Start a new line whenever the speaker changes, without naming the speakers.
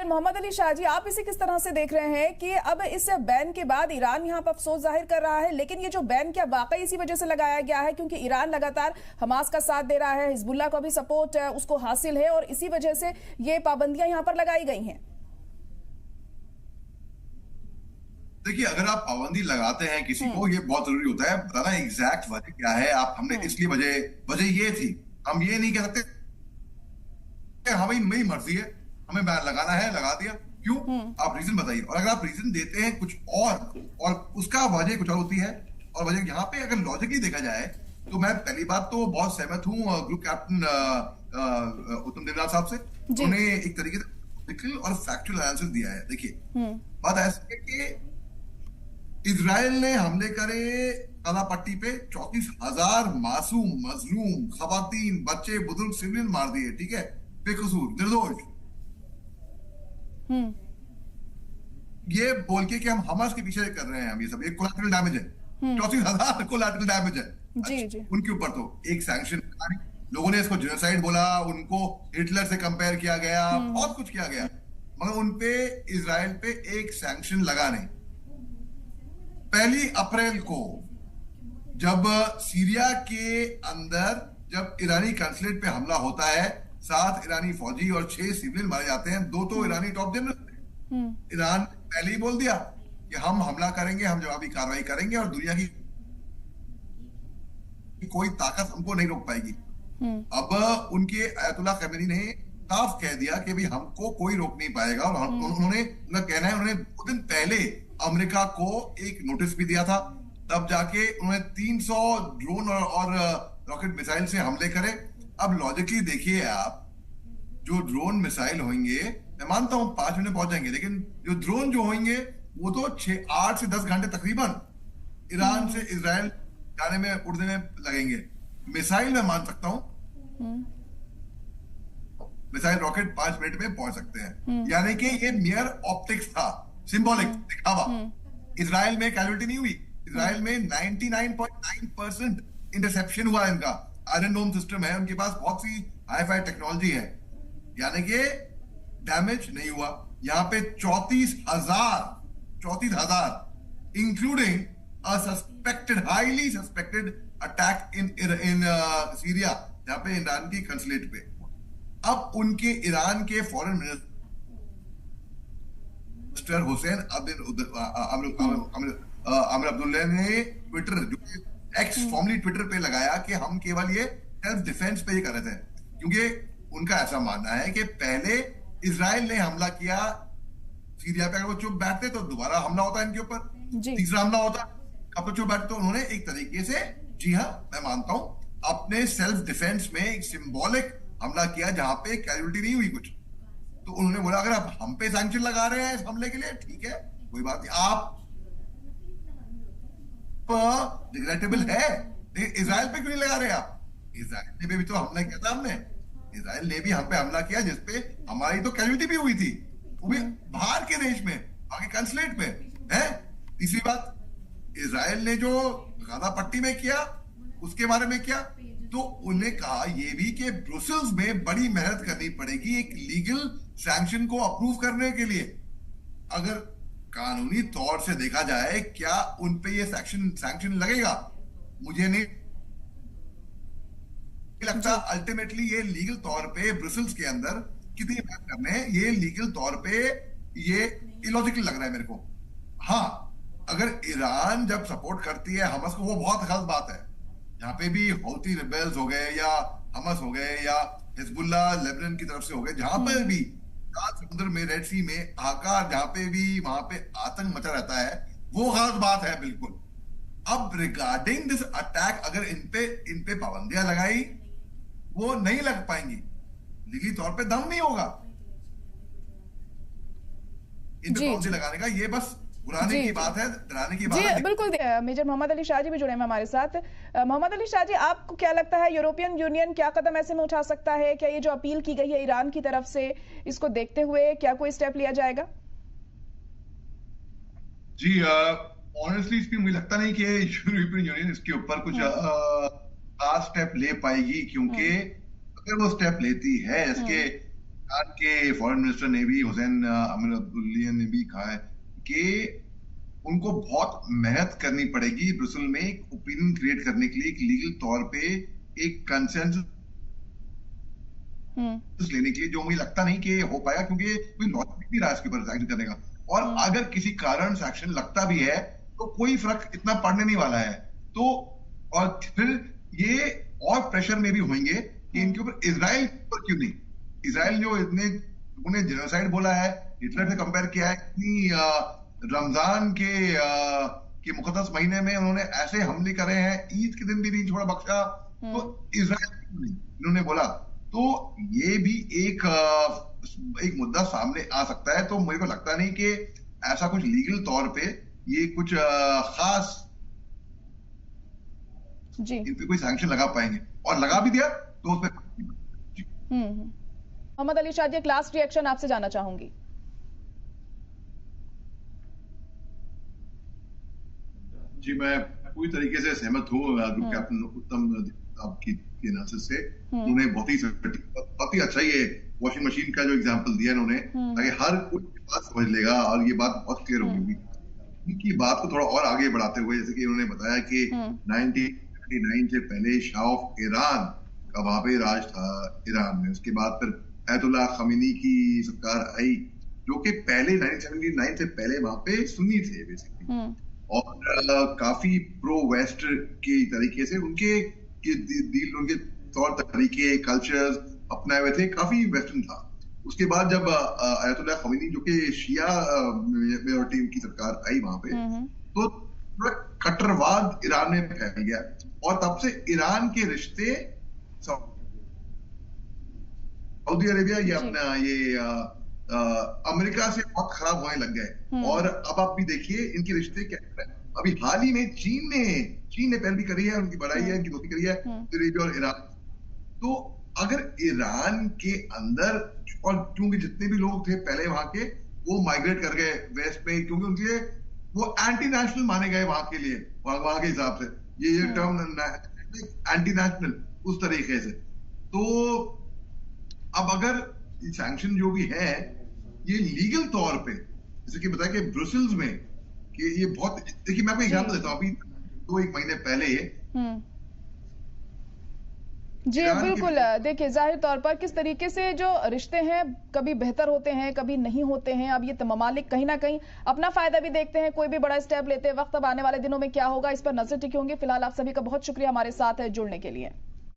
मोहम्मद अली शाह जी, आप इसे किस तरह से देख रहे हैं कि अब इस बैन के बाद ईरान यहाँ पर अफसोस जाहिर कर रहा है, लेकिन ये जो बैन क्या वाकई इसी वजह से लगाया गया है क्योंकि ईरान लगातार हमास का साथ दे रहा है, हिजबुल्लाह को भी सपोर्ट उसको हासिल है और इसी वजह से ये पाबंदियां यहाँ पर लगाई गई हैं?
देखिए, अगर आप पाबंदी लगाते हैं किसी को, ये बहुत जरूरी होता है बताना एग्जैक्ट वजह क्या है। आप हमने इसलिए वजह ये थी, हम ये नहीं कह सकते हमें मेरी मर्जी है, हमें बैन लगाना है, लगा दिया। क्यों? आप रीजन बताइए। और अगर आप रीजन देते हैं कुछ और उसका वजह कुछ और होती है, और वजह यहाँ पे अगर लॉजिकली देखा जाए तो मैं पहली बात तो बहुत सहमत हूँ ग्रुप कैप्टन उत्तम देवनाथ साहब से। उन्होंने एक तरीके से लॉजिकल और फैक्चुअल एनालिसिस दिया है। देखिए, बात ऐसी है कि इजराइल ने हमले करे गाजा पट्टी पे, 34,000 मासूम मजलूम खवातीन, बच्चे, बुजुर्ग, सिविलियन मार दिए, ठीक है, बेकसूर, निर्दोष। ये बोल के कि हम हमास के पीछे कर रहे हैं, हम ये सब, ये कोलैटरल डैमेज है, 34,000 कोलैटरल डैमेज है। अच्छा, उनके ऊपर तो एक सैंक्शन, लोगों ने इसको जेनोसाइड बोला, उनको हिटलर से कंपेयर किया गया, बहुत कुछ किया गया, मगर उनपे इजराइल पे एक सैंक्शन लगा नहीं। 1 अप्रैल को जब सीरिया के अंदर जब ईरानी कंसुलेट पे हमला होता है, 7 ईरानी फौजी और 6 सिविलियन मारे जाते हैं, 2 तो ईरानी टॉप जनरल थे। ईरान पहले ही बोल दिया कि हम हमला करेंगे, हम जवाबी कार्रवाई करेंगे और दुनिया की कोई ताकत हमको नहीं रोक पाएगी। अब उनके अयतुल्लाह खमेनी ने साफ कह दिया कि भाई हमको कोई रोक नहीं पाएगा, और उन्होंने उनका कहना है, उन्होंने 2 दिन पहले अमेरिका को एक नोटिस भी दिया था, तब जाके उन्होंने 300 ड्रोन और रॉकेट मिसाइल से हमले करे। अब लॉजिकली देखिए आप, जो ड्रोन मिसाइल होंगे, मैं मानता हूं 5 मिनट पहुंच जाएंगे, लेकिन जो ड्रोन जो होंगे वो तो 8 से 10 घंटे तकरीबन ईरान से इजराइल जाने में, उड़ने में लगेंगे। मिसाइल मैं मान सकता हूं, मिसाइल रॉकेट 5 मिनट में पहुंच सकते हैं, यानी कि ये मियर ऑप्टिक्स था, सिंबॉलिक दिखावा। इजराइल में कैजुअल्टी नहीं हुई, इजराइल में 99.9% इंटरसेप्शन हुआ इनका। आयरन डोम सिस्टम है उनके पास, बहुत सी हाई-फाई टेक्नोलॉजी है, यानी कि डैमेज नहीं हुआ। यहाँ पे 34,000 including a suspected, highly suspected attack in Syria, जहां पे ईरान की कंसुलेट पे। अब उनके ईरान के फॉरेन मिनिस्टर हुसैन आमिर अब्दुल्ला ने ट्विटर, जो एक्स फॉर्मली ट्विटर पे लगाया कि हम केवल ये सेल्फ डिफेंस पे ही कर रहे थे, क्योंकि उनका ऐसा मानना है कि पहले इजराइल ने हमला किया सीरिया पे, अगर वो चुप बैठते तो दोबारा हमला होता इनके ऊपर, तीसरा हमला होता। अब तो चुप बैठते, तो उन्होंने एक तरीके से, जी हाँ मैं मानता हूं, अपने सेल्फ डिफेंस में एक सिंबॉलिक हमला किया जहां पे कैजुअल्टी नहीं हुई कुछ। तो उन्होंने बोला अगर आप हम पे सैंक्शन लगा रहे हैं इस हमले के लिए, ठीक है, कोई बात नहीं, आप रिग्रेटेबल है, इजराइल पे क्यों नहीं लगा रहे आप? इजराइल ने भी तो हमला किया था, हमने इजराइल ने भी हम पे हमला किया जिसपे हमारी तो कैजुअल्टी भी हुई थी, वो भी बाहर के देश में, बाकी कंसुलेट में है। तीसरी बात, इजराइल ने जो गाजा पट्टी में किया उसके बारे में क्या, तो उन्हें कहा ये भी कि ब्रुसेल्स में बड़ी मेहनत करनी पड़ेगी एक लीगल सैंक्शन को अप्रूव करने के लिए। अगर कानूनी तौर से देखा जाए क्या उन पे ये सैंक्शन लगेगा, मुझे नहीं लगता। अल्टीमेटली ये लीगल तौर पे ब्रुसेल्स के अंदर कितनी मेहनत करने, ये लीगल तौर पे ये इलॉजिकल लग रहा है मेरे को। हाँ, अगर ईरान जब सपोर्ट करती है हमास को, वो बहुत गलत बात है। यहाँ पे भी हौती रिबेल्स हो गए या हमास हो गए या हिजबुल्लाह लेबनान की तरफ से हो गए, जहां पर भी समुद्र में, रेड सी में हाहाकार, जहां पे भी वहां पे आतंक मचा रहता है, वो गलत बात है बिल्कुल। अब रिगार्डिंग दिस अटैक, अगर इन पे पाबंदियां लगाई, वो नहीं लग पाएंगी, लीगली तौर पे दम नहीं होगा इन पे पाबंदी लगाने का। ये बस बुलाने की बात है, डराने की बात है।
बिल्कुल। मेजर मोहम्मद अली शाह जी भी जुड़े हैं हमारे साथ। मोहम्मद अली शाह जी, आपको क्या लगता है यूरोपियन यूनियन क्या कदम ऐसे में उठा सकता है? क्या ये जो अपील की गई है ईरान की तरफ से, इसको देखते हुए क्या कोई स्टेप लिया जाएगा?
जी, ऑनेस्टली स्पीकिंग मुझे लगता नहीं कि यूरोपियन यूनियन इसके ऊपर कुछ खास स्टेप ले पाएगी, क्योंकि अगर वो स्टेप लेती है, इसके ईरान के फॉरेन मिनिस्टर ने भी, हुसैन अमीर अब्दुल्लाहियन ने भी कहा है कि उनको बहुत मेहनत करनी पड़ेगी ब्रुसेल में एक ओपिनियन क्रिएट करने के लिए, एक लीगल तौर पे एक कंसेंसस लेने के लिए, जो मुझे लगता नहीं कि हो पाएगा, क्योंकि कोई लॉजिक नहीं रहा इसके ऊपर एक्शन करने का। और अगर किसी कारण से एक्शन लगता भी है तो कोई फर्क इतना पड़ने नहीं वाला है। तो और फिर ये और प्रेशर में भी होंगे कि इनके ऊपर इजराइल पर क्यों नहीं, इजराइल जो इतने उन्हें जेनोसाइड बोला है, हिटलर से कंपेयर किया है, इतनी रमजान के मुकद्दस महीने में उन्होंने ऐसे हमले करे हैं, ईद के दिन भी नहीं छोड़ा बख्शा, तो इजराइल इन्होंने बोला। तो ये भी एक मुद्दा सामने आ सकता है। तो मुझे को लगता नहीं कि ऐसा कुछ लीगल तौर पे ये कुछ खास
जी
इन पे कोई सैंक्शन लगा पाएंगे, और लगा भी दिया तो उस पर।
मोहम्मद अली शादी, एक लास्ट रिएक्शन आपसे जानना चाहूंगी।
जी, मैं पूरी तरीके से सहमत हूँ ग्रुप कैप्टन उत्तम आपकी एनालिसिस से। उन्होंने बहुत ही अच्छा ये वॉशिंग मशीन का जो एग्जांपल दिया इन्होंने, ताकि हर कोई बात समझ लेगा और ये बात बहुत क्लियर होगी। इनकी बात को थोड़ा और आगे बढ़ाते हुए, जैसे कि इन्होंने बताया कि 1939 से पहले शाह ऑफ ईरान का वहां पे राज था ईरान में। उसके बाद फिर अयतुल्लाह खमीनी की सरकार आई, जो कि पहले 1979 से पहले वहां पे सुन्नी थे बेसिकली, और काफी प्रो वेस्ट के तरीके से उनके तौर तरीके, कल्चर्स अपनाए हुए थे, काफी वेस्टर्न था। उसके बाद जब अयतुल्लाह खमीनी, जो कि शिया मेजॉरिटी की सरकार आई वहां पे, तो थोड़ा कट्टरवाद ईरान में फैल गया, और तब से ईरान के रिश्ते सऊदी अरेबिया ये अपना अमेरिका से बहुत खराब होने लग गए। और अब आप भी देखिए इनके रिश्ते क्या है। अभी हाल ही में चीन ने पैरवी करी है, उनकी बढ़ाई है, उनकी दोस्ती करी है अरेबिया और ईरान। तो अगर ईरान के अंदर, और क्योंकि जितने भी लोग थे पहले वहां के, वो माइग्रेट कर गए वेस्ट में, क्योंकि उनके लिए वो एंटी नेशनल माने गए वहां के लिए, वहां के हिसाब से ये टर्म एंटी नेशनल उस तरीके से। तो अब अगर सैंक्शन जो भी है ये लीगल तौर पे, जैसे कि बताया कि ब्रुसेल्स में, कि ये बहुत, देखिए मैं आपको एग्जांपल देता हूँ। अभी 2-1 महीने पहले
जी बिल्कुल, देखिए जाहिर तौर पर किस तरीके से जो रिश्ते हैं कभी बेहतर होते हैं, कभी नहीं होते हैं। अब ये ममालिक कहीं ना कहीं अपना फायदा भी देखते हैं, कोई भी बड़ा स्टेप लेते वक्त। अब आने वाले दिनों में क्या होगा, इस पर नजर टिकी होंगी। फिलहाल आप सभी का बहुत शुक्रिया हमारे साथ जुड़ने के लिए।